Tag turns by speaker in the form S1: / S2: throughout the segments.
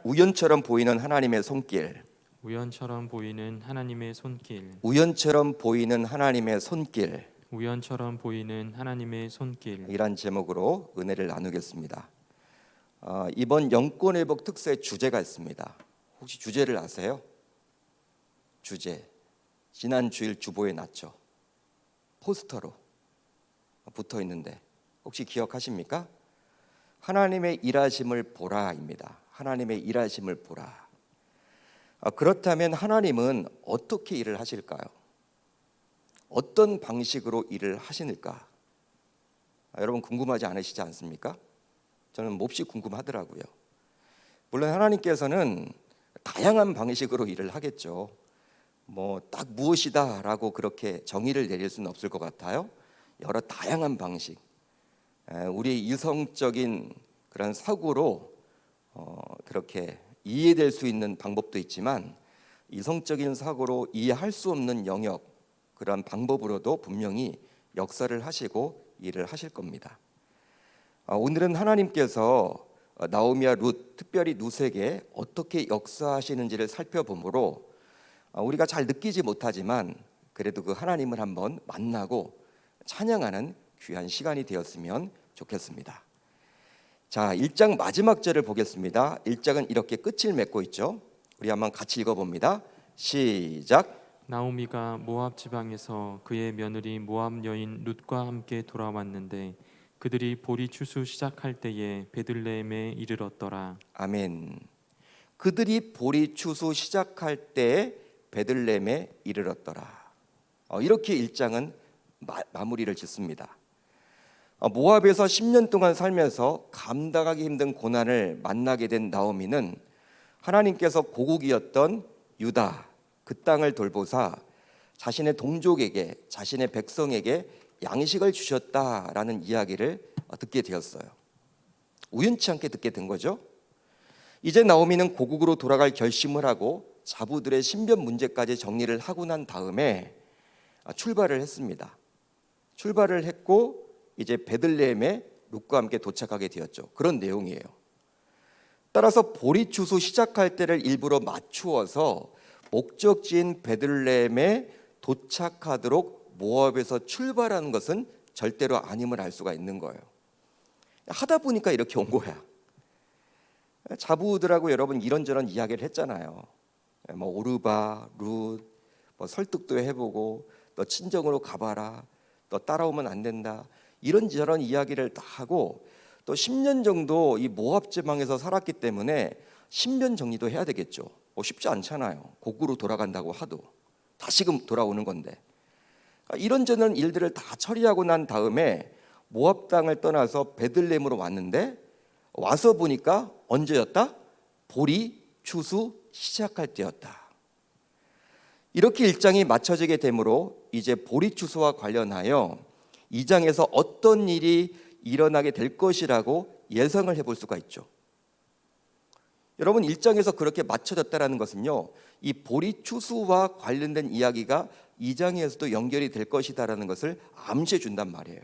S1: 우연처럼 보이는 하나님의 손길.
S2: 우연처럼 보이는 하나님의 손길.
S1: 우연처럼 보이는 하나님의 손길.
S2: 우연처럼 보이는 하나님의 손길.
S1: 이란 제목으로 은혜를 나누겠습니다. 이번 영권회복 특사의 주제가 있습니다. 혹시 주제를 아세요? 주제. 지난 주일 주보에 놨죠. 포스터로 붙어 있는데 혹시 기억하십니까? 하나님의 일하심을 보라입니다. 하나님의 일하심을 보라. 그렇다면 하나님은 어떻게 일을 하실까요? 어떤 방식으로 일을 하시는가? 여러분 궁금하지 않으시지 않습니까? 저는 몹시 궁금하더라고요. 물론 하나님께서는 다양한 방식으로 일을 하겠죠. 딱 무엇이다라고 그렇게 정의를 내릴 수는 없을 것 같아요. 여러 다양한 방식, 우리 이성적인 그런 사고로 그렇게 이해될 수 있는 방법도 있지만 이성적인 사고로 이해할 수 없는 영역, 그런 방법으로도 분명히 역사를 하시고 일을 하실 겁니다. 오늘은 하나님께서 나오미와 룻, 특별히 룻에게 어떻게 역사하시는지를 살펴보므로 우리가 잘 느끼지 못하지만 그래도 그 하나님을 한번 만나고 찬양하는 귀한 시간이 되었으면 좋겠습니다. 자, 1장 마지막 절을 보겠습니다. 1장은 이렇게 끝을 맺고 있죠. 우리 한번 같이 읽어봅니다. 시작.
S2: 나오미가 모압 지방에서 그의 며느리 모압 여인 룻과 함께 돌아왔는데 그들이 보리 추수 시작할 때에 베들레헴에 이르렀더라.
S1: 아멘. 그들이 보리 추수 시작할 때에 베들레헴에 이르렀더라. 이렇게 1장은 마무리를 짓습니다. 모압에서 10년 동안 살면서 감당하기 힘든 고난을 만나게 된 나오미는 하나님께서 고국이었던 유다, 그 땅을 돌보사 자신의 동족에게, 자신의 백성에게 양식을 주셨다라는 이야기를 듣게 되었어요. 우연치 않게 듣게 된 거죠. 이제 나오미는 고국으로 돌아갈 결심을 하고 자부들의 신변 문제까지 정리를 하고 난 다음에 출발을 했습니다. 출발을 했고 이제 베들레헴에 룻과 함께 도착하게 되었죠. 그런 내용이에요. 따라서 보리 추수 시작할 때를 일부러 맞추어서 목적지인 베들레헴에 도착하도록 모압에서 출발하는 것은 절대로 아님을 알 수가 있는 거예요. 하다 보니까 이렇게 온 거야. 자부들하고 여러분 이런저런 이야기를 했잖아요. 오르바, 룻, 설득도 해보고 너 친정으로 가봐라, 너 따라오면 안 된다, 이런저런 이야기를 다 하고 또 10년 정도 이 모압 지방에서 살았기 때문에 신변 정리도 해야 되겠죠. 쉽지 않잖아요. 고국으로 돌아간다고 하도 다시금 돌아오는 건데 이런저런 일들을 다 처리하고 난 다음에 모압 땅을 떠나서 베들레헴으로 왔는데 와서 보니까 언제였다? 보리 추수 시작할 때였다. 이렇게 1장이 맞춰지게 되므로 이제 보리 추수와 관련하여 2장에서 어떤 일이 일어나게 될 것이라고 예상을 해볼 수가 있죠. 여러분 1장에서 그렇게 맞춰졌다는 것은요, 이 보리 추수와 관련된 이야기가 2장에서도 연결이 될 것이다라는 것을 암시해 준단 말이에요.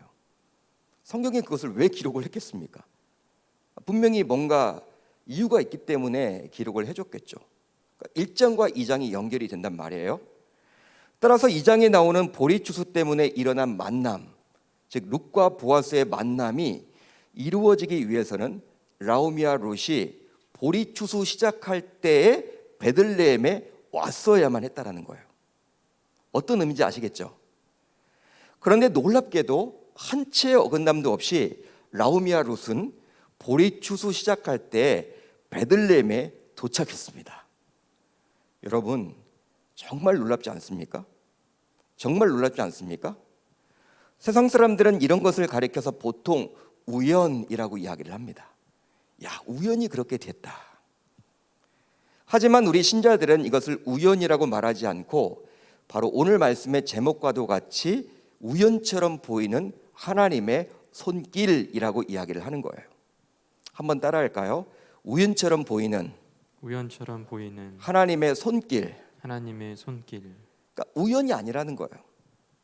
S1: 성경에 그것을 왜 기록을 했겠습니까? 분명히 뭔가 이유가 있기 때문에 기록을 해줬겠죠. 1장과 2장이 연결이 된단 말이에요. 따라서 2장에 나오는 보리 추수 때문에 일어난 만남, 즉 룻과 보아스의 만남이 이루어지기 위해서는 나오미와 룻이 보리 추수 시작할 때에 베들레헴에 왔어야만 했다라는 거예요. 어떤 의미인지 아시겠죠? 그런데 놀랍게도 한 채의 어긋남도 없이 나오미와 룻은 보리 추수 시작할 때 베들레헴에 도착했습니다. 여러분 정말 놀랍지 않습니까? 정말 놀랍지 않습니까? 세상 사람들은 이런 것을 가리켜서 보통 우연이라고 이야기를 합니다. 야, 우연히 그렇게 됐다. 하지만 우리 신자들은 이것을 우연이라고 말하지 않고 바로 오늘 말씀의 제목과도 같이 우연처럼 보이는 하나님의 손길이라고 이야기를 하는 거예요. 한번 따라할까요? 우연처럼 보이는 하나님의 손길.
S2: 하나님의 손길.
S1: 그러니까 우연이 아니라는 거예요.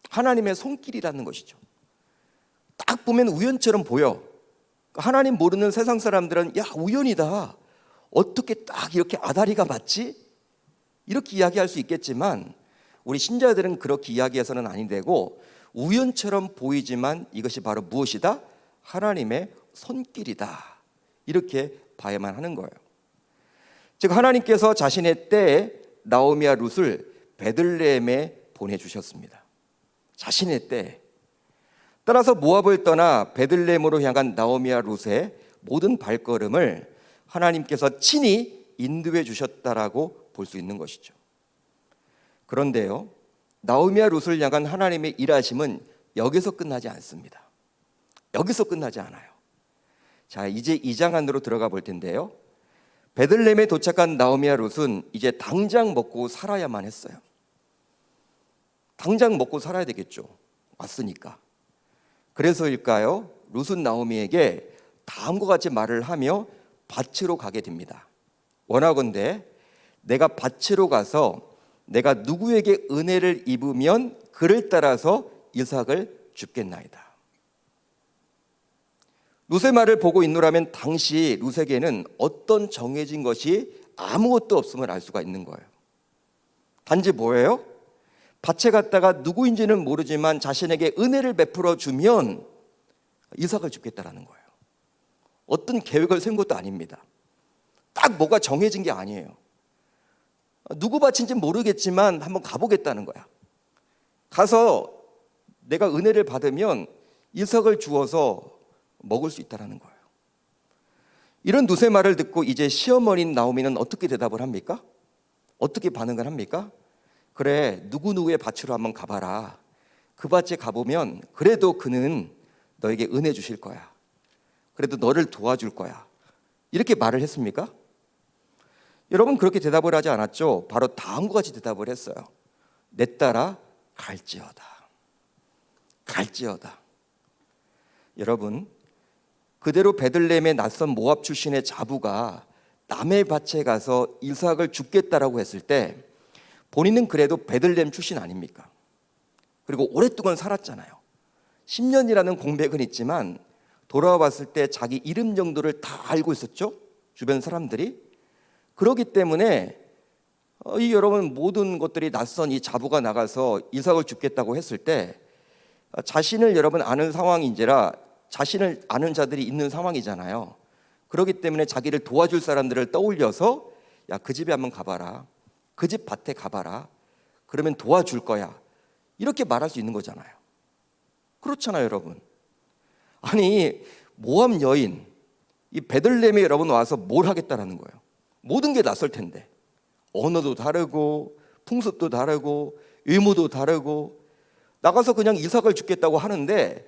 S1: 하나님의 손길이라는 것이죠. 딱 보면 우연처럼 보여. 하나님 모르는 세상 사람들은 야, 우연이다, 어떻게 딱 이렇게 아다리가 맞지? 이렇게 이야기할 수 있겠지만 우리 신자들은 그렇게 이야기해서는 아니 되고 우연처럼 보이지만 이것이 바로 무엇이다? 하나님의 손길이다. 이렇게 봐야만 하는 거예요. 즉 하나님께서 자신의 때에 나오미와 룻을 베들레헴에 보내주셨습니다. 자신의 때에. 따라서 모압을 떠나 베들레헴으로 향한 나오미와 룻의 모든 발걸음을 하나님께서 친히 인도해 주셨다라고 볼 수 있는 것이죠. 그런데요, 나오미와 룻을 향한 하나님의 일하심은 여기서 끝나지 않습니다. 여기서 끝나지 않아요. 자, 이제 2장 안으로 들어가 볼 텐데요. 베들레헴에 도착한 나오미와 룻은 이제 당장 먹고 살아야만 했어요. 당장 먹고 살아야 되겠죠. 왔으니까. 그래서일까요? 룻은 나오미에게 다음과 같이 말을 하며 밭으로 가게 됩니다. 원하건대 내가 밭으로 가서 내가 누구에게 은혜를 입으면 그를 따라서 이삭을 줍겠나이다. 룻의 말을 보고 있노라면 당시 룻에게는 어떤 정해진 것이 아무것도 없음을 알 수가 있는 거예요. 단지 뭐예요? 밭에 갔다가 누구인지는 모르지만 자신에게 은혜를 베풀어 주면 이삭을 줍겠다라는 거예요. 어떤 계획을 세운 것도 아닙니다. 딱 뭐가 정해진 게 아니에요. 누구 밭인지 모르겠지만 한번 가보겠다는 거야. 가서 내가 은혜를 받으면 이삭을 주어서 먹을 수 있다는 거예요. 이런 룻의 말을 듣고 이제 시어머니인 나오미는 어떻게 대답을 합니까? 어떻게 반응을 합니까? 그래, 누구누구의 밭으로 한번 가봐라. 그 밭에 가보면 그래도 그는 너에게 은혜 주실 거야. 그래도 너를 도와줄 거야. 이렇게 말을 했습니까? 여러분, 그렇게 대답을 하지 않았죠. 바로 다음과 같이 대답을 했어요. 내 딸아 갈지어다. 갈지어다. 여러분, 그대로 베들레헴의 낯선 모압 출신의 자부가 남의 밭에 가서 이삭을 줍겠다라고 했을 때 본인은 그래도 베들레헴 출신 아닙니까? 그리고 오랫동안 살았잖아요. 10년이라는 공백은 있지만 돌아왔을 때 자기 이름 정도를 다 알고 있었죠. 주변 사람들이. 그렇기 때문에 이 여러분 모든 것들이 낯선 이 자부가 나가서 이삭을 줍겠다고 했을 때 자신을 여러분 아는 상황인지라 자신을 아는 자들이 있는 상황이잖아요. 그렇기 때문에 자기를 도와줄 사람들을 떠올려서 야, 그 집에 한번 가봐라. 그 집 밭에 가봐라. 그러면 도와줄 거야. 이렇게 말할 수 있는 거잖아요. 그렇잖아요, 여러분. 아니, 모압 여인 이 베들레헴에 여러분 와서 뭘 하겠다라는 거예요. 모든 게 낯설 텐데 언어도 다르고 풍습도 다르고 의무도 다르고 나가서 그냥 이삭을 줍겠다고 하는데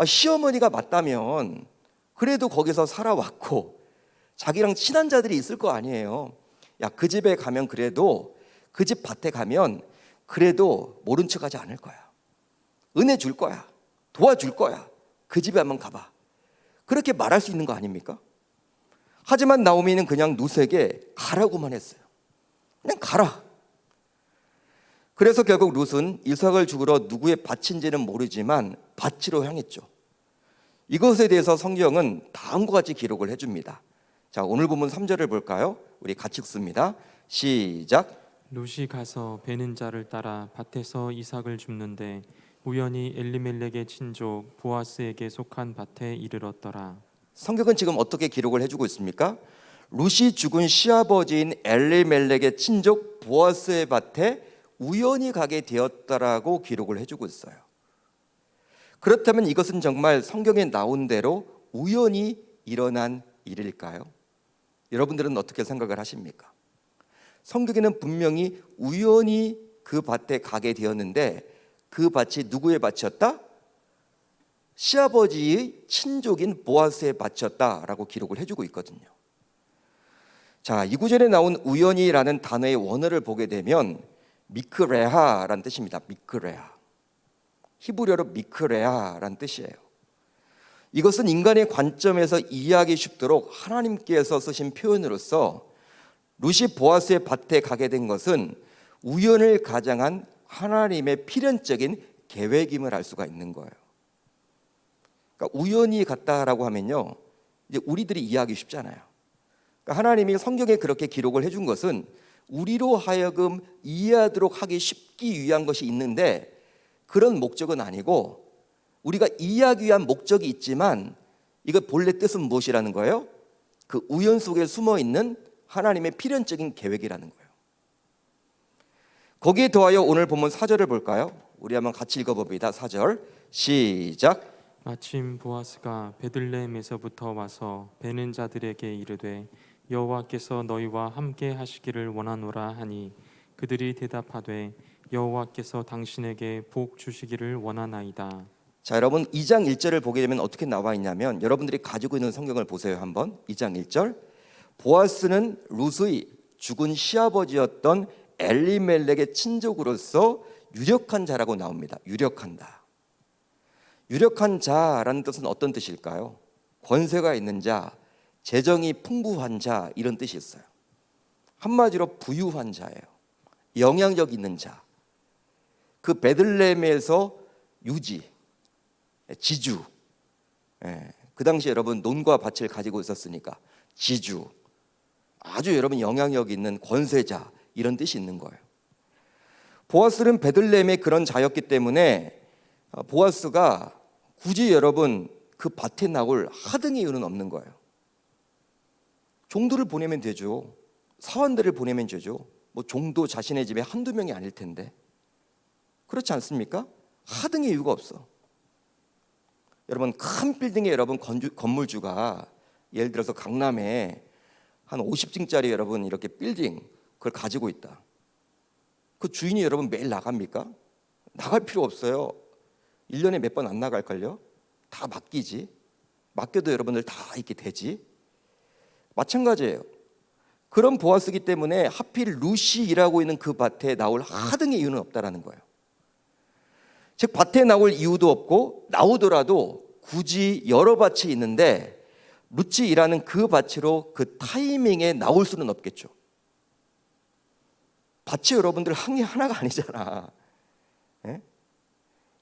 S1: 시어머니가 맞다면 그래도 거기서 살아왔고 자기랑 친한 자들이 있을 거 아니에요. 야, 그 집에 가면 그래도 그 집 밭에 가면 그래도 모른 척하지 않을 거야. 은혜 줄 거야. 도와줄 거야. 그 집에 한번 가봐. 그렇게 말할 수 있는 거 아닙니까? 하지만 나오미는 그냥 룻에게 가라고만 했어요. 그냥 가라. 그래서 결국 룻은 이삭을 죽으러 누구의 밭인지는 모르지만 밭으로 향했죠. 이것에 대해서 성경은 다음과 같이 기록을 해줍니다. 자, 오늘 본문 3절을 볼까요? 우리 같이 읽습니다. 시작.
S2: 룻이 가서 베는 자를 따라 밭에서 이삭을 줍는데 우연히 엘리멜렉의 친족 보아스에게 속한 밭에 이르렀더라.
S1: 성경은 지금 어떻게 기록을 해주고 있습니까? 룻이 죽은 시아버지인 엘리멜렉의 친족 보아스의 밭에 우연히 가게 되었다라고 기록을 해주고 있어요. 그렇다면 이것은 정말 성경에 나온 대로 우연히 일어난 일일까요? 여러분들은 어떻게 생각을 하십니까? 성경에는 분명히 우연히 그 밭에 가게 되었는데 그 밭이 누구의 밭이었다? 시아버지의 친족인 보아스의 밭이었다라고 기록을 해주고 있거든요. 자, 이 구절에 나온 우연히라는 단어의 원어를 보게 되면 미크레하라는 뜻입니다. 미크레하. 히브리어로 미크레하라는 뜻이에요. 이것은 인간의 관점에서 이해하기 쉽도록 하나님께서 쓰신 표현으로서 룻이 보아스의 밭에 가게 된 것은 우연을 가장한 하나님의 필연적인 계획임을 알 수가 있는 거예요. 그러니까 우연히 갔다라고 하면요, 이제 우리들이 이해하기 쉽잖아요. 그러니까 하나님이 성경에 그렇게 기록을 해준 것은 우리로 하여금 이해하도록 하기 쉽기 위한 것이 있는데 그런 목적은 아니고 우리가 이해하기 위한 목적이 있지만 이거 본래 뜻은 무엇이라는 거예요? 그 우연 속에 숨어 있는 하나님의 필연적인 계획이라는 거예요. 거기에 더하여 오늘 본문 4절을 볼까요? 우리 한번 같이 읽어봅니다. 4절 시작.
S2: 마침 보아스가 베들레헴에서부터 와서 베는 자들에게 이르되 여호와께서 너희와 함께 하시기를 원하노라 하니 그들이 대답하되 여호와께서 당신에게 복 주시기를 원하나이다.
S1: 자, 여러분 2장 1절을 보게 되면 어떻게 나와 있냐면 여러분들이 가지고 있는 성경을 보세요. 한번 2장 1절. 보아스는 룻의 죽은 시아버지였던 엘리멜렉의 친족으로서 유력한 자라고 나옵니다. 유력한다. 유력한 자라는 뜻은 어떤 뜻일까요? 권세가 있는 자, 재정이 풍부한 자 이런 뜻이 있어요. 한마디로 부유한 자예요. 영향력 있는 자. 그 베들레헴에서 유지, 지주. 그 당시 여러분 논과 밭을 가지고 있었으니까 지주. 아주 여러분 영향력 있는 권세자 이런 뜻이 있는 거예요. 보아스는 베들레헴의 그런 자였기 때문에 보아스가 굳이 여러분 그 밭에 나올 하등의 이유는 없는 거예요. 종들을 보내면 되죠. 사환들을 보내면 되죠. 뭐 종도 자신의 집에 한두 명이 아닐 텐데 그렇지 않습니까? 하등의 이유가 없어. 여러분 큰 빌딩에 여러분 건물주가 예를 들어서 강남에 한 50층짜리 여러분 이렇게 빌딩 그걸 가지고 있다. 그 주인이 여러분 매일 나갑니까? 나갈 필요 없어요. 1년에 몇 번 안 나갈걸요? 다 맡기지. 맡겨도 여러분들 다 있게 되지. 마찬가지예요. 그런 보아스기 때문에 하필 룻이 일하고 있는 그 밭에 나올 하등의 이유는 없다라는 거예요. 즉 밭에 나올 이유도 없고 나오더라도 굳이 여러 밭이 있는데 룻이 일하는 그 밭으로 그 타이밍에 나올 수는 없겠죠. 밭이 여러분들 한 개 하나가 아니잖아. 예?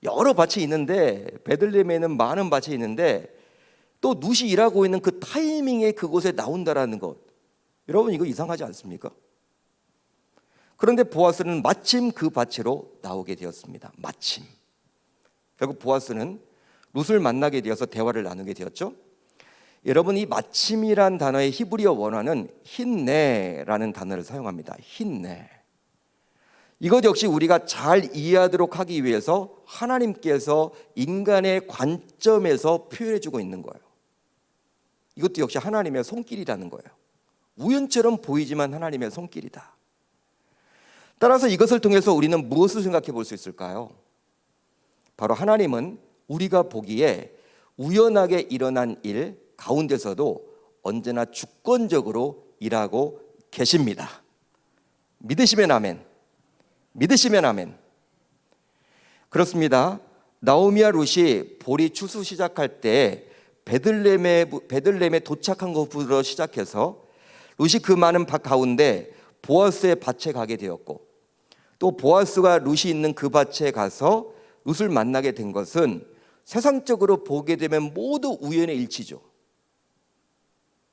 S1: 여러 밭이 있는데 베들레헴에는 많은 밭이 있는데 또 룻이 일하고 있는 그 타이밍에 그곳에 나온다라는 것. 여러분 이거 이상하지 않습니까? 그런데 보아스는 마침 그 밭으로 나오게 되었습니다. 마침. 결국 보아스는 룻을 만나게 되어서 대화를 나누게 되었죠. 여러분 이 마침이란 단어의 히브리어 원어는 힌네라는 단어를 사용합니다. 힌네. 이것 역시 우리가 잘 이해하도록 하기 위해서 하나님께서 인간의 관점에서 표현해주고 있는 거예요. 이것도 역시 하나님의 손길이라는 거예요. 우연처럼 보이지만 하나님의 손길이다. 따라서 이것을 통해서 우리는 무엇을 생각해 볼 수 있을까요? 바로 하나님은 우리가 보기에 우연하게 일어난 일 가운데서도 언제나 주권적으로 일하고 계십니다. 믿으시면 아멘. 믿으시면 아멘. 그렇습니다. 나오미와 룻이 보리 추수 시작할 때 베들레헴에 도착한 것부터 시작해서 룻이 그 많은 밭 가운데 보아스의 밭에 가게 되었고 또 보아스가 룻이 있는 그 밭에 가서 룻을 만나게 된 것은 세상적으로 보게 되면 모두 우연의 일치죠.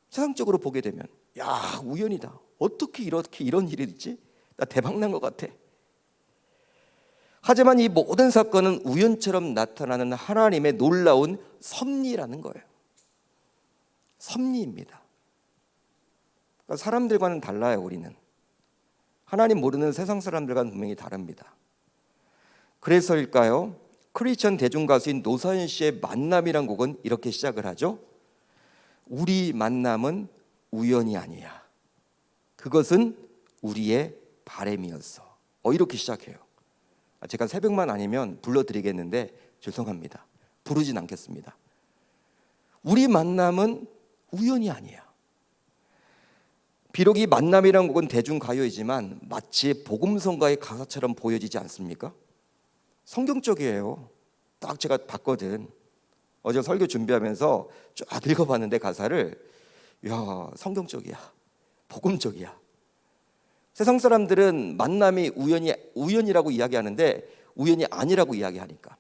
S1: 세상적으로 보게 되면 야 우연이다. 어떻게 이렇게 이런 일이 있지? 나 대박 난 것 같아. 하지만 이 모든 사건은 우연처럼 나타나는 하나님의 놀라운 섭리라는 거예요. 섭리입니다. 그러니까 사람들과는 달라요. 우리는 하나님 모르는 세상 사람들과는 분명히 다릅니다. 그래서일까요? 크리스천 대중 가수인 노사연 씨의 만남이란 곡은 이렇게 시작을 하죠. 우리 만남은 우연이 아니야. 그것은 우리의 바람이었어. 이렇게 시작해요. 제가 새벽만 아니면 불러드리겠는데 죄송합니다. 부르진 않겠습니다. 우리 만남은 우연이 아니야. 비록 이 만남이라는 곡은 대중가요이지만 마치 복음성가의 가사처럼 보여지지 않습니까? 성경적이에요. 딱 제가 봤거든. 어제 설교 준비하면서 쫙 읽어봤는데 가사를 야 성경적이야. 복음적이야. 세상 사람들은 만남이 우연이라고 이야기하는데 우연이 아니라고 이야기하니까.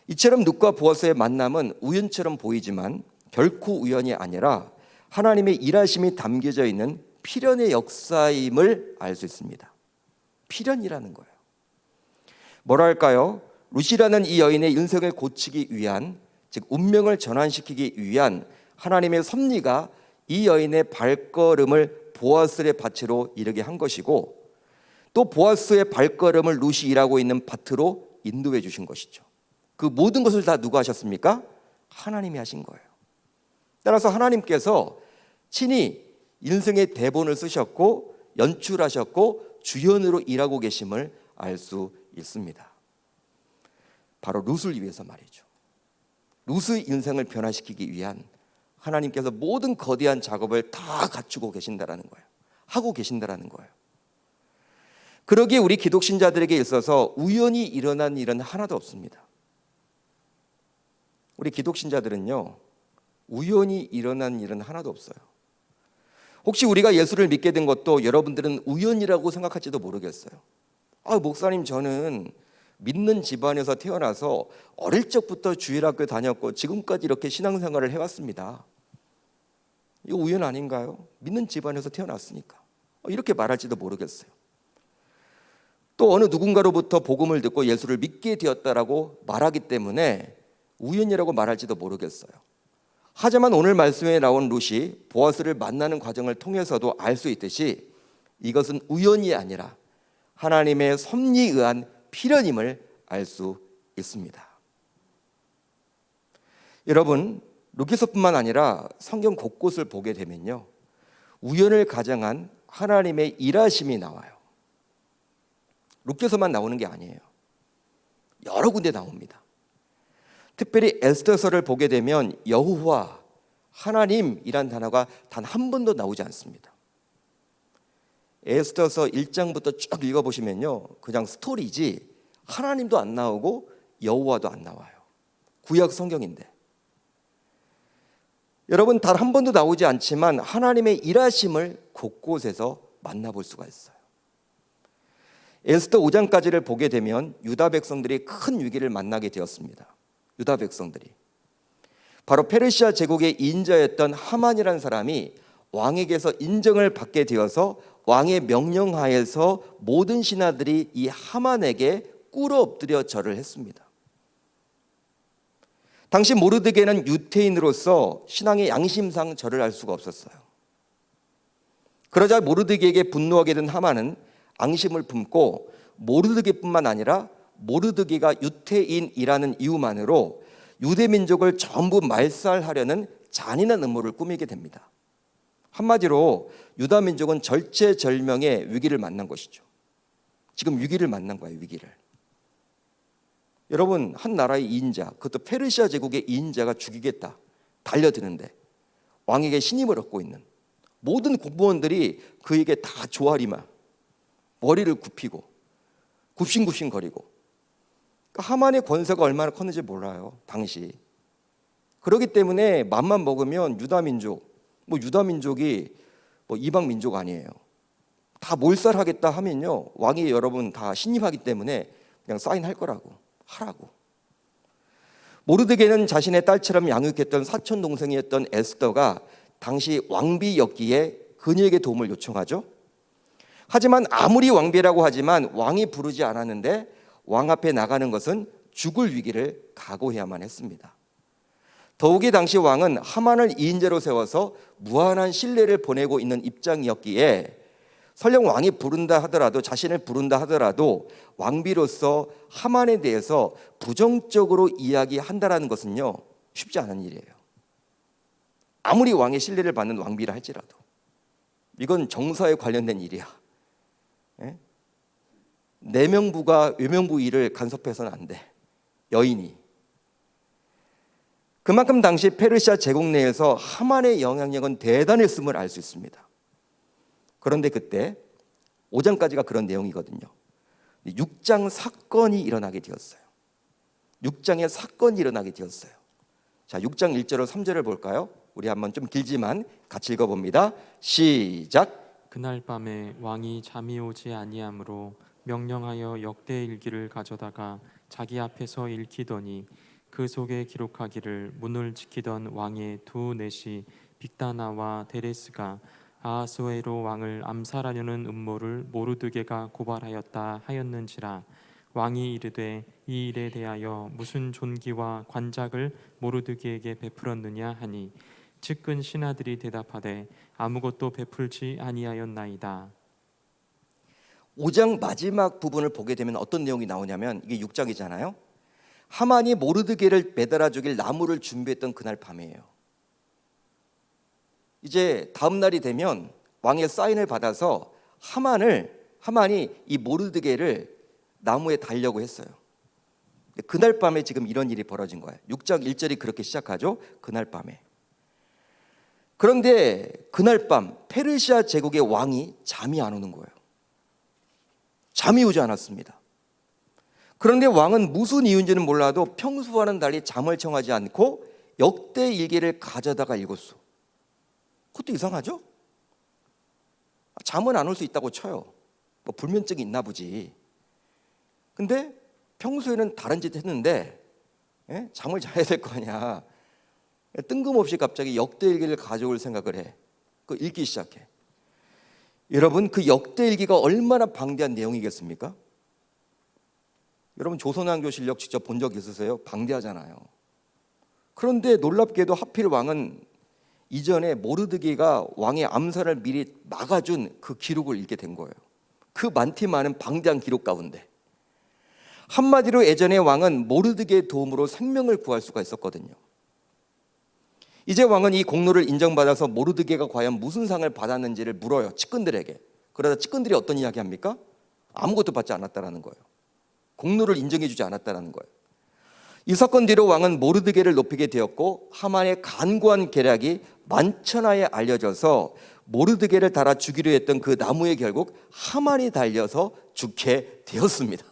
S1: 이처럼 룻과 보아스의 만남은 우연처럼 보이지만 결코 우연이 아니라 하나님의 일하심이 담겨져 있는 필연의 역사임을 알 수 있습니다. 필연이라는 거예요. 뭐랄까요? 루시라는 이 여인의 인생을 고치기 위한, 즉 운명을 전환시키기 위한 하나님의 섭리가 이 여인의 발걸음을 보아스의 밭으로 이르게 한 것이고, 또 보아스의 발걸음을 루시 일하고 있는 밭으로 인도해 주신 것이죠. 그 모든 것을 다 누가 하셨습니까? 하나님이 하신 거예요. 따라서 하나님께서 친히 인생의 대본을 쓰셨고 연출하셨고 주연으로 일하고 계심을 알 수 있습니다. 바로 룻을 위해서 말이죠. 룻의 인생을 변화시키기 위한 하나님께서 모든 거대한 작업을 다 갖추고 계신다라는 거예요. 하고 계신다라는 거예요. 그러기에 우리 기독신자들에게 있어서 우연히 일어난 일은 하나도 없습니다. 우리 기독신자들은요, 우연히 일어난 일은 하나도 없어요. 혹시 우리가 예수를 믿게 된 것도 여러분들은 우연이라고 생각할지도 모르겠어요. 목사님, 저는 믿는 집안에서 태어나서 어릴 적부터 주일학교 다녔고 지금까지 이렇게 신앙생활을 해왔습니다. 이거 우연 아닌가요? 믿는 집안에서 태어났으니까. 이렇게 말할지도 모르겠어요. 또 어느 누군가로부터 복음을 듣고 예수를 믿게 되었다라고 말하기 때문에 우연이라고 말할지도 모르겠어요. 하지만 오늘 말씀에 나온 룻이 보아스를 만나는 과정을 통해서도 알 수 있듯이 이것은 우연이 아니라 하나님의 섭리에 의한 필연임을 알 수 있습니다. 여러분, 루키서뿐만 아니라 성경 곳곳을 보게 되면요, 우연을 가정한 하나님의 일하심이 나와요. 루키서만 나오는 게 아니에요. 여러 군데 나옵니다. 특별히 에스더서를 보게 되면 여호와, 하나님이란 단어가 단 한 번도 나오지 않습니다. 에스더서 1장부터 쭉 읽어보시면요, 그냥 스토리지 하나님도 안 나오고 여호와도 안 나와요. 구약 성경인데. 여러분, 단 한 번도 나오지 않지만 하나님의 일하심을 곳곳에서 만나볼 수가 있어요. 에스더 5장까지를 보게 되면 유다 백성들이 큰 위기를 만나게 되었습니다. 유다 백성들이 바로 페르시아 제국의 인자였던 하만이라는 사람이 왕에게서 인정을 받게 되어서 왕의 명령하에서 모든 신하들이 이 하만에게 꿇어 엎드려 절을 했습니다. 당시 모르드게는 유태인으로서 신앙의 양심상 절을 할 수가 없었어요. 그러자 모르드게에게 분노하게 된 하만은 앙심을 품고 모르드게뿐만 아니라 모르드게가 유태인이라는 이유만으로 유대 민족을 전부 말살하려는 잔인한 음모를 꾸미게 됩니다. 한마디로 유다 민족은 절체절명의 위기를 만난 것이죠. 지금 위기를 만난 거예요, 위기를. 여러분, 한 나라의 2인자, 그것도 페르시아 제국의 2인자가 죽이겠다 달려드는데 왕에게 신임을 얻고 있는 모든 공무원들이 그에게 다 조아리만 머리를 굽히고 굽신굽신거리고, 하만의 권세가 얼마나 컸는지 몰라요, 당시. 그렇기 때문에 맘만 먹으면 유다 민족이 이방 민족 아니에요. 다 몰살하겠다 하면요, 왕이 여러분 다 신임하기 때문에 그냥 사인할 거라고, 하라고. 모르드게는 자신의 딸처럼 양육했던 사촌 동생이었던 에스더가 당시 왕비였기에 그녀에게 도움을 요청하죠. 하지만 아무리 왕비라고 하지만 왕이 부르지 않았는데 왕 앞에 나가는 것은 죽을 위기를 각오해야만 했습니다. 더욱이 당시 왕은 하만을 2인자로 세워서 무한한 신뢰를 보내고 있는 입장이었기에 설령 왕이 부른다 하더라도, 자신을 부른다 하더라도 왕비로서 하만에 대해서 부정적으로 이야기한다라는 것은요, 쉽지 않은 일이에요. 아무리 왕의 신뢰를 받는 왕비라 할지라도 이건 정사에 관련된 일이야. 내명부가 외명부 일을 간섭해서는 안 돼, 여인이. 그만큼 당시 페르시아 제국 내에서 하만의 영향력은 대단했음을 알 수 있습니다. 그런데 그때 5장까지가 그런 내용이거든요. 6장 사건이 일어나게 되었어요. 6장에 사건이 일어나게 되었어요. 자, 6장 1절로 3절을 볼까요? 우리 한번 좀 길지만 같이 읽어봅니다. 시작.
S2: 그날 밤에 왕이 잠이 오지 아니하므로 명령하여 역대 일기를 가져다가 자기 앞에서 읽히더니 그 속에 기록하기를 문을 지키던 왕의 두 넷이 빅다나와 데레스가 아하스웨로 왕을 암살하려는 음모를 모르드게가 고발하였다 하였는지라. 왕이 이르되 이 일에 대하여 무슨 존귀와 관작을 모르드게에게 베풀었느냐 하니 측근 신하들이 대답하되 아무것도 베풀지 아니하였나이다.
S1: 5장 마지막 부분을 보게 되면 어떤 내용이 나오냐면, 이게 6장이잖아요. 하만이 모르드게를 매달아 죽일 나무를 준비했던 그날 밤이에요. 이제 다음 날이 되면 왕의 사인을 받아서 하만이 이 모르드게를 나무에 달려고 했어요. 그날 밤에 지금 이런 일이 벌어진 거예요. 6장 1절이 그렇게 시작하죠. 그날 밤에. 그런데 그날 밤 페르시아 제국의 왕이 잠이 안 오는 거예요. 잠이 오지 않았습니다. 그런데 왕은 무슨 이유인지는 몰라도 평소와는 달리 잠을 청하지 않고 역대 일기를 가져다가 읽었어. 그것도 이상하죠? 잠은 안 올 수 있다고 쳐요. 뭐 불면증이 있나 보지. 근데 평소에는 다른 짓 했는데 잠을 자야 될 거 아니야. 뜬금없이 갑자기 역대일기를 가져올 생각을 해. 그 읽기 시작해. 여러분, 그 역대일기가 얼마나 방대한 내용이겠습니까? 여러분, 조선왕조실록 직접 본 적 있으세요? 방대하잖아요. 그런데 놀랍게도 하필 왕은 이전에 모르드게가 왕의 암살을 미리 막아준 그 기록을 읽게 된 거예요. 그 많디 많은 방대한 기록 가운데 한마디로 예전에 왕은 모르드게의 도움으로 생명을 구할 수가 있었거든요. 이제 왕은 이 공로를 인정받아서 모르드게가 과연 무슨 상을 받았는지를 물어요, 측근들에게. 그러다 측근들이 어떤 이야기 합니까? 아무것도 받지 않았다라는 거예요. 공로를 인정해 주지 않았다라는 거예요. 이 사건 뒤로 왕은 모르드게를 높이게 되었고 하만의 간구한 계략이 만천하에 알려져서 모르드게를 달아 죽이려 했던 그 나무에 결국 하만이 달려서 죽게 되었습니다.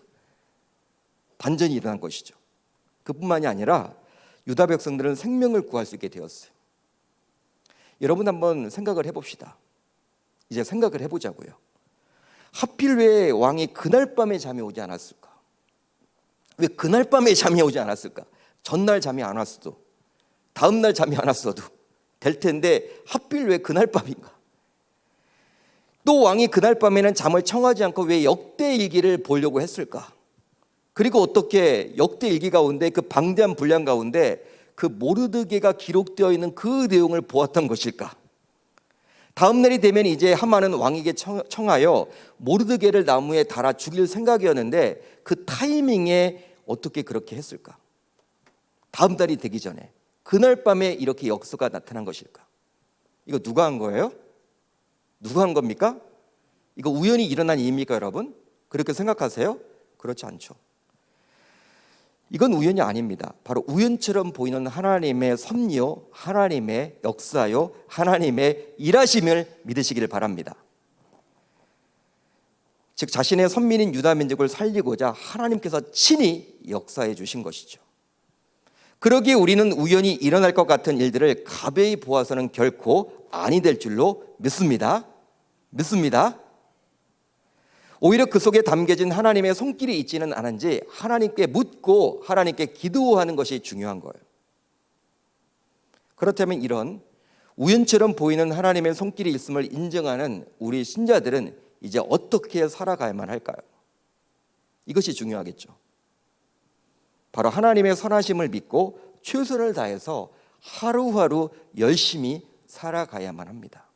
S1: 반전이 일어난 것이죠. 그뿐만이 아니라 유다 백성들은 생명을 구할 수 있게 되었어요. 여러분, 한번 생각을 해봅시다. 이제 생각을 해보자고요. 하필 왜 왕이 그날 밤에 잠이 오지 않았을까? 왜 그날 밤에 잠이 오지 않았을까? 전날 잠이 안 왔어도, 다음 날 잠이 안 왔어도 될 텐데 하필 왜 그날 밤인가? 또 왕이 그날 밤에는 잠을 청하지 않고 왜 역대일기를 보려고 했을까? 그리고 어떻게 역대일기 가운데 그 방대한 분량 가운데 그 모르드게가 기록되어 있는 그 내용을 보았던 것일까? 다음 날이 되면 이제 하만은 왕에게 청하여 모르드게를 나무에 달아 죽일 생각이었는데 그 타이밍에 어떻게 그렇게 했을까? 다음 달이 되기 전에 그날 밤에 이렇게 역사가 나타난 것일까? 이거 누가 한 거예요? 누가 한 겁니까? 이거 우연히 일어난 일입니까, 여러분? 그렇게 생각하세요? 그렇지 않죠. 이건 우연이 아닙니다. 바로 우연처럼 보이는 하나님의 섭리요, 하나님의 역사요, 하나님의 일하심을 믿으시기를 바랍니다. 즉 자신의 선민인 유다 민족을 살리고자 하나님께서 친히 역사해 주신 것이죠. 그러기에 우리는 우연히 일어날 것 같은 일들을 가벼이 보아서는 결코 아니 될 줄로 믿습니다. 오히려 그 속에 담겨진 하나님의 손길이 있지는 않은지 하나님께 묻고 하나님께 기도하는 것이 중요한 거예요. 그렇다면 이런 우연처럼 보이는 하나님의 손길이 있음을 인정하는 우리 신자들은 이제 어떻게 살아가야만 할까요? 이것이 중요하겠죠. 바로 하나님의 선하심을 믿고 최선을 다해서 하루하루 열심히 살아가야만 합니다.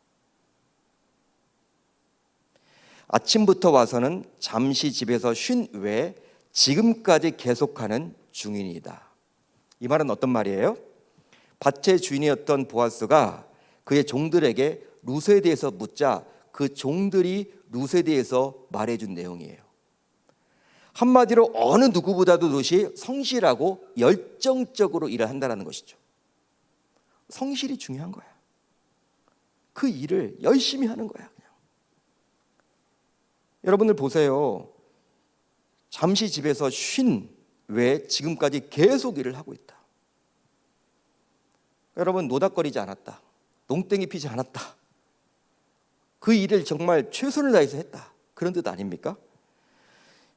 S1: 아침부터 와서는 잠시 집에서 쉰 외에 지금까지 계속하는 중인이다. 이 말은 어떤 말이에요? 밭의 주인이었던 보아스가 그의 종들에게 룻에 대해서 묻자 그 종들이 룻에 대해서 말해준 내용이에요. 한마디로 어느 누구보다도 룻이 성실하고 열정적으로 일을 한다는 것이죠. 성실이 중요한 거야. 그 일을 열심히 하는 거야. 여러분들 보세요. 잠시 집에서 쉰 외에 지금까지 계속 일을 하고 있다. 여러분, 노닥거리지 않았다. 농땡이 피지 않았다. 그 일을 정말 최선을 다해서 했다. 그런 뜻 아닙니까?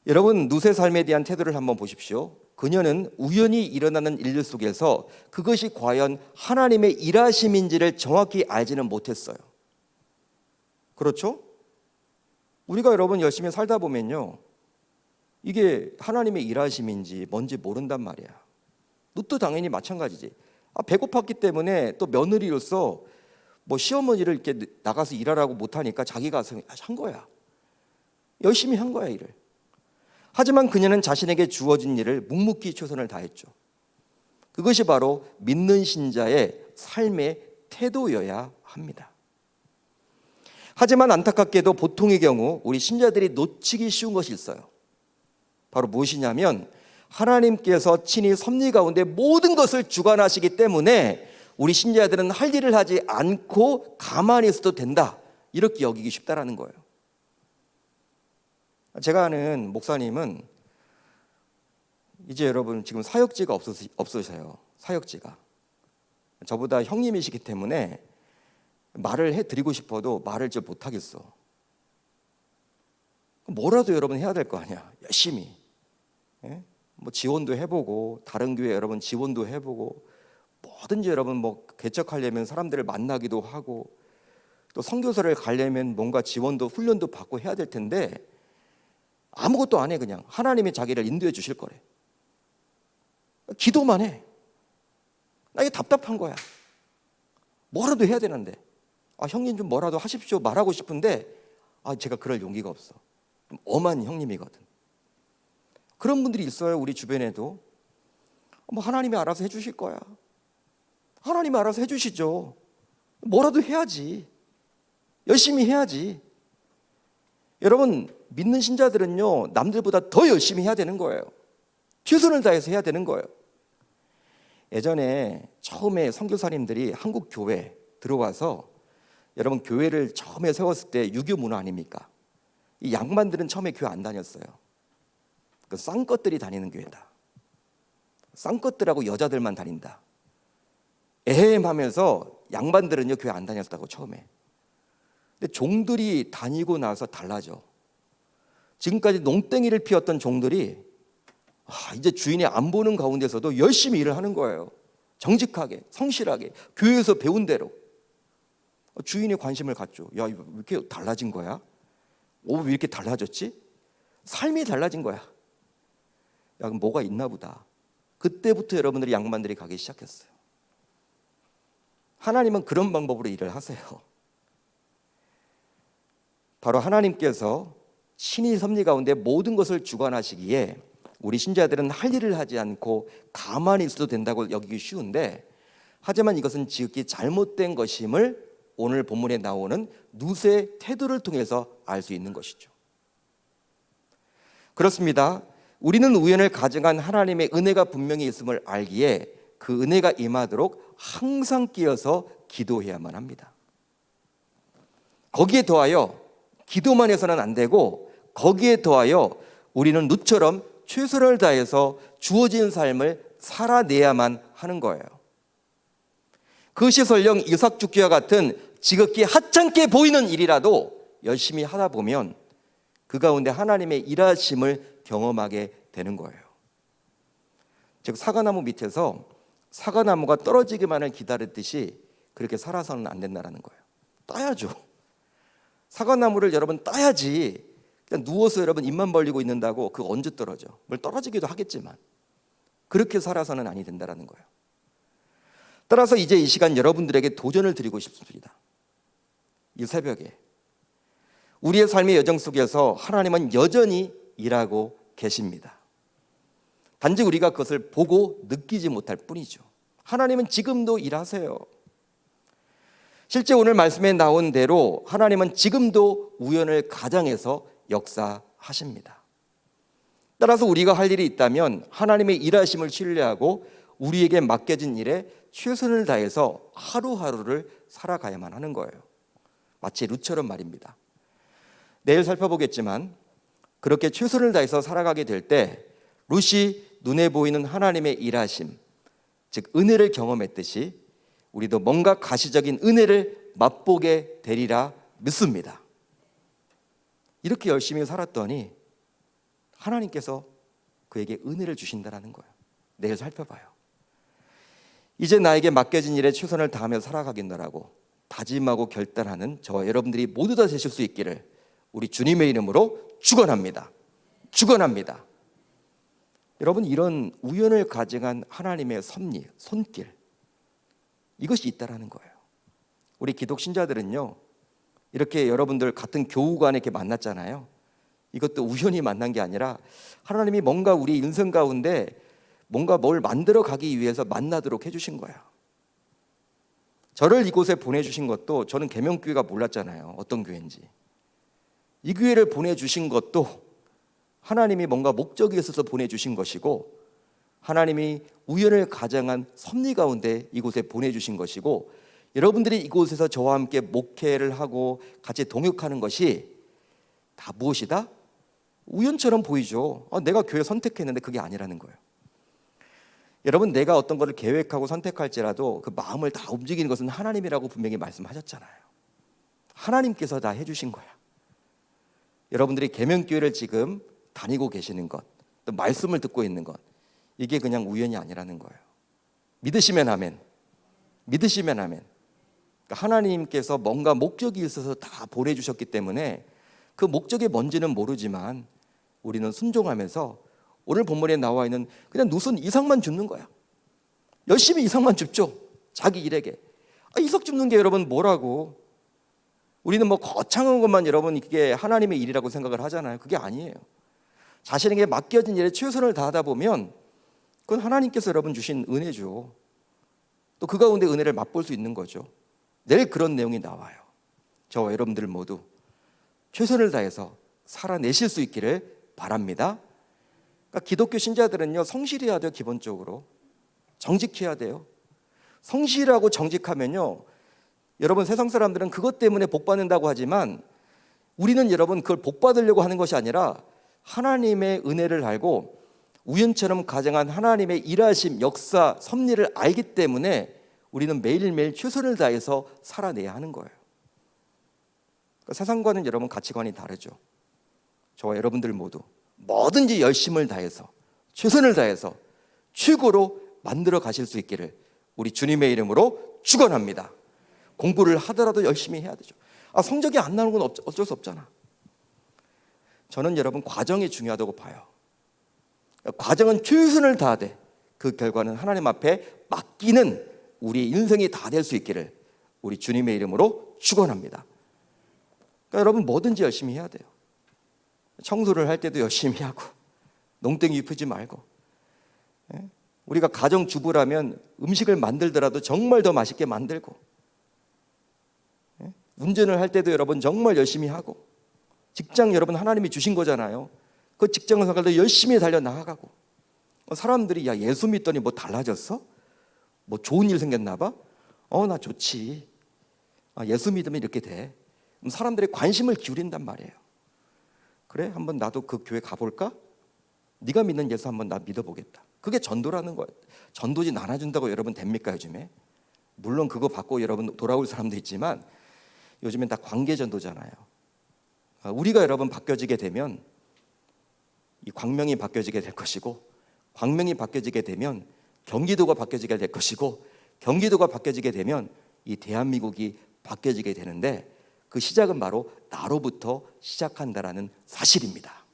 S1: 여러분, 룻의 삶에 대한 태도를 한번 보십시오. 그녀는 우연히 일어나는 일들 속에서 그것이 과연 하나님의 일하심인지를 정확히 알지는 못했어요. 그렇죠? 우리가 여러분 열심히 살다 보면요, 이게 하나님의 일하심인지 뭔지 모른단 말이야. 룻도 당연히 마찬가지지. 배고팠기 때문에 또 며느리로서 뭐 시어머니를 이렇게 나가서 일하라고 못하니까 자기가 한 거야. 열심히 한 거야, 일을. 하지만 그녀는 자신에게 주어진 일을 묵묵히 최선을 다했죠. 그것이 바로 믿는 신자의 삶의 태도여야 합니다. 하지만 안타깝게도 보통의 경우 우리 신자들이 놓치기 쉬운 것이 있어요. 바로 무엇이냐면 하나님께서 친히 섭리 가운데 모든 것을 주관하시기 때문에 우리 신자들은 할 일을 하지 않고 가만히 있어도 된다, 이렇게 여기기 쉽다라는 거예요. 제가 아는 목사님은 이제 여러분 지금 사역지가 없으세요. 사역지가. 저보다 형님이시기 때문에 말을 해드리고 싶어도 말을 좀 못하겠어. 뭐라도 여러분 해야 될 거 아니야. 열심히. 예? 뭐 지원도 해보고, 다른 교회 여러분 지원도 해보고, 뭐든지 여러분 뭐 개척하려면 사람들을 만나기도 하고, 또 선교사를 가려면 뭔가 지원도 훈련도 받고 해야 될 텐데 아무것도 안 해. 그냥 하나님이 자기를 인도해 주실 거래. 기도만 해. 나 이게 답답한 거야. 뭐라도 해야 되는데, 형님 좀 뭐라도 하십시오 말하고 싶은데 제가 그럴 용기가 없어. 좀 엄한 형님이거든. 그런 분들이 있어요. 우리 주변에도. 뭐 하나님이 알아서 해주실 거야. 하나님이 알아서 해주시죠. 뭐라도 해야지. 열심히 해야지. 여러분, 믿는 신자들은요, 남들보다 더 열심히 해야 되는 거예요. 최선을 다해서 해야 되는 거예요. 예전에 처음에 선교사님들이 한국 교회 들어와서, 여러분 교회를 처음에 세웠을 때 유교 문화 아닙니까? 이 양반들은 처음에 교회 안 다녔어요. 그 쌍것들이 다니는 교회다. 쌍것들하고 여자들만 다닌다. 하면서 양반들은요 교회 안 다녔다고 처음에. 근데 종들이 다니고 나서 달라져. 지금까지 농땡이를 피웠던 종들이 이제 주인이 안 보는 가운데서도 열심히 일을 하는 거예요. 정직하게, 성실하게, 교회에서 배운 대로. 주인이 관심을 갖죠. 야, 이거 왜 이렇게 달라진 거야? 왜 이렇게 달라졌지? 삶이 달라진 거야. 그럼 뭐가 있나 보다. 그때부터 여러분들이 양반들이 가기 시작했어요. 하나님은 그런 방법으로 일을 하세요. 바로 하나님께서 신이 섭리 가운데 모든 것을 주관하시기에 우리 신자들은 할 일을 하지 않고 가만히 있어도 된다고 여기기 쉬운데, 하지만 이것은 지극히 잘못된 것임을 오늘 본문에 나오는 룻의 태도를 통해서 알 수 있는 것이죠. 그렇습니다. 우리는 우연을 가정한 하나님의 은혜가 분명히 있음을 알기에 그 은혜가 임하도록 항상 끼어서 기도해야만 합니다. 거기에 더하여 기도만 해서는 안 되고, 거기에 더하여 우리는 룻처럼 최선을 다해서 주어진 삶을 살아내야만 하는 거예요. 그것이 설령 이삭 죽기와 같은 지극히 하찮게 보이는 일이라도 열심히 하다 보면 그 가운데 하나님의 일하심을 경험하게 되는 거예요. 즉 사과나무 밑에서 사과나무가 떨어지기만을 기다렸듯이 그렇게 살아서는 안 된다는 거예요. 따야죠. 사과나무를 여러분 따야지. 그냥 누워서 여러분 입만 벌리고 있는다고 그거 언제 떨어져? 물 떨어지기도 하겠지만 그렇게 살아서는 아니 된다는 거예요. 따라서 이제 이 시간 여러분들에게 도전을 드리고 싶습니다. 이 새벽에 우리의 삶의 여정 속에서 하나님은 여전히 일하고 계십니다. 단지 우리가 그것을 보고 느끼지 못할 뿐이죠. 하나님은 지금도 일하세요. 실제 오늘 말씀에 나온 대로 하나님은 지금도 우연을 가장해서 역사하십니다. 따라서 우리가 할 일이 있다면 하나님의 일하심을 신뢰하고 우리에게 맡겨진 일에 최선을 다해서 하루하루를 살아가야만 하는 거예요. 마치 룻처럼 말입니다. 내일 살펴보겠지만 그렇게 최선을 다해서 살아가게 될 때 룻이 눈에 보이는 하나님의 일하심, 즉 은혜를 경험했듯이 우리도 뭔가 가시적인 은혜를 맛보게 되리라 믿습니다. 이렇게 열심히 살았더니 하나님께서 그에게 은혜를 주신다라는 거예요. 내일 살펴봐요. 이제 나에게 맡겨진 일에 최선을 다하며 살아가겠노라고 다짐하고 결단하는 저와 여러분들이 모두 다 되실 수 있기를 우리 주님의 이름으로 축원합니다. 축원합니다. 여러분, 이런 우연을 가정한 하나님의 섭리, 손길, 이것이 있다라는 거예요. 우리 기독 신자들은요, 이렇게 여러분들 같은 교우 간에 이렇게 만났잖아요. 이것도 우연히 만난 게 아니라 하나님이 뭔가 우리 인생 가운데 뭔가 뭘 만들어 가기 위해서 만나도록 해주신 거예요. 저를 이곳에 보내주신 것도 저는 계명교회가 몰랐잖아요. 어떤 교회인지. 이 교회를 보내주신 것도 하나님이 뭔가 목적이 있어서 보내주신 것이고, 하나님이 우연을 가정한 섭리 가운데 이곳에 보내주신 것이고, 여러분들이 이곳에서 저와 함께 목회를 하고 같이 동역하는 것이 다 무엇이다? 우연처럼 보이죠. 내가 교회 선택했는데 그게 아니라는 거예요. 여러분, 내가 어떤 것을 계획하고 선택할지라도 그 마음을 다 움직이는 것은 하나님이라고 분명히 말씀하셨잖아요. 하나님께서 다 해주신 거야. 여러분들이 계명교회를 지금 다니고 계시는 것, 또 말씀을 듣고 있는 것, 이게 그냥 우연이 아니라는 거예요. 믿으시면 아멘. 믿으시면 아멘. 그러니까 하나님께서 뭔가 목적이 있어서 다 보내주셨기 때문에 그 목적이 뭔지는 모르지만 우리는 순종하면서 오늘 본문에 나와 있는 그냥 누순 이삭만 줍는 거야. 열심히 이삭만 줍죠. 자기 일에게. 이삭 줍는 게 여러분 뭐라고? 우리는 뭐 거창한 것만 여러분 이게 하나님의 일이라고 생각을 하잖아요. 그게 아니에요. 자신에게 맡겨진 일에 최선을 다하다 보면 그건 하나님께서 여러분 주신 은혜죠. 또 그 가운데 은혜를 맛볼 수 있는 거죠. 내일 그런 내용이 나와요. 저와 여러분들 모두 최선을 다해서 살아내실 수 있기를 바랍니다. 그러니까 기독교 신자들은요, 성실해야 돼요. 기본적으로 정직해야 돼요. 성실하고 정직하면요, 여러분 세상 사람들은 그것 때문에 복 받는다고 하지만 우리는 여러분 그걸 복 받으려고 하는 것이 아니라 하나님의 은혜를 알고 우연처럼 가정한 하나님의 일하심, 역사, 섭리를 알기 때문에 우리는 매일매일 최선을 다해서 살아내야 하는 거예요. 그러니까 세상과는 여러분 가치관이 다르죠. 저와 여러분들 모두 뭐든지 열심을 다해서 최선을 다해서 최고로 만들어 가실 수 있기를 우리 주님의 이름으로 축원합니다. 공부를 하더라도 열심히 해야 되죠. 성적이 안 나오는 건 어쩔 수 없잖아. 저는 여러분 과정이 중요하다고 봐요. 과정은 최선을 다하되 그 결과는 하나님 앞에 맡기는 우리 인생이 다 될 수 있기를 우리 주님의 이름으로 축원합니다. 그러니까 여러분 뭐든지 열심히 해야 돼요. 청소를 할 때도 열심히 하고 농땡이 입히지 말고, 우리가 가정주부라면 음식을 만들더라도 정말 더 맛있게 만들고, 운전을 할 때도 여러분 정말 열심히 하고, 직장 여러분 하나님이 주신 거잖아요. 그 직장을 생활도 열심히 달려나가고, 사람들이 야 예수 믿더니 뭐 달라졌어? 뭐 좋은 일 생겼나 봐? 나 좋지. 예수 믿으면 이렇게 돼. 그럼 사람들이 관심을 기울인단 말이에요. 그래? 한번 나도 그 교회 가볼까? 네가 믿는 예수 한번 나 믿어보겠다. 그게 전도라는 거예요. 전도지 나눠준다고 여러분 됩니까 요즘에? 물론 그거 받고 여러분 돌아올 사람도 있지만 요즘엔 다 관계 전도잖아요. 우리가 여러분 바뀌어지게 되면 이 광명이 바뀌어지게 될 것이고, 광명이 바뀌어지게 되면 경기도가 바뀌어지게 될 것이고, 경기도가 바뀌어지게 되면 이 대한민국이 바뀌어지게 되는데 그 시작은 바로 나로부터 시작한다라는 사실입니다.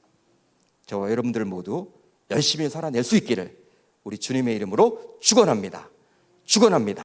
S1: 저와 여러분들 모두 열심히 살아낼 수 있기를 우리 주님의 이름으로 축원합니다. 축원합니다.